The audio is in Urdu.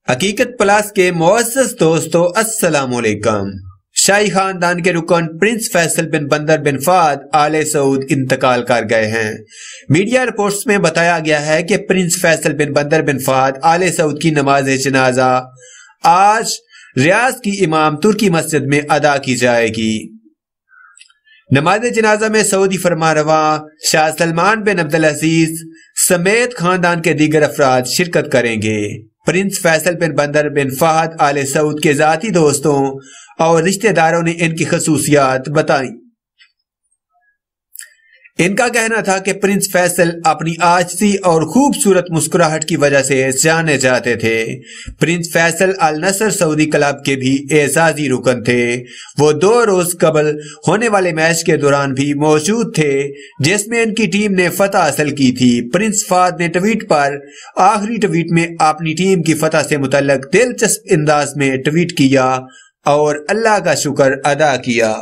حقیقت پلس کے معزز دوستو السلام علیکم۔ شاہی خاندان کے رکن پرنس فیصل بن بندر بن فہد آل سعود انتقال کر گئے ہیں۔ میڈیا رپورٹس میں بتایا گیا ہے کہ پرنس فیصل بن بندر بن فہد آل سعود کی نماز جنازہ آج ریاض کی امام ترکی مسجد میں ادا کی جائے گی۔ نماز جنازہ میں سعودی فرمانروا شاہ سلمان بن عبدالعزیز سمیت خاندان کے دیگر افراد شرکت کریں گے۔ پرنس فیصل بن بندر بن فہد آل سعود کے ذاتی دوستوں اور رشتہ داروں نے ان کی خصوصیات بتائیں۔ ان کا کہنا تھا کہ پرنس فیصل اپنی عاجزی اور خوبصورت مسکراہٹ کی وجہ سے جانے جاتے تھے۔ پرنس فیصل النصر سعودی کلب کے بھی اعزازی رکن تھے۔ وہ 2 روز قبل ہونے والے میچ کے دوران بھی موجود تھے جس میں ان کی ٹیم نے فتح حاصل کی تھی۔ پرنس فہد نے ٹویٹ پر آخری ٹویٹ میں اپنی ٹیم کی فتح سے متعلق دلچسپ انداز میں ٹویٹ کیا اور اللہ کا شکر ادا کیا۔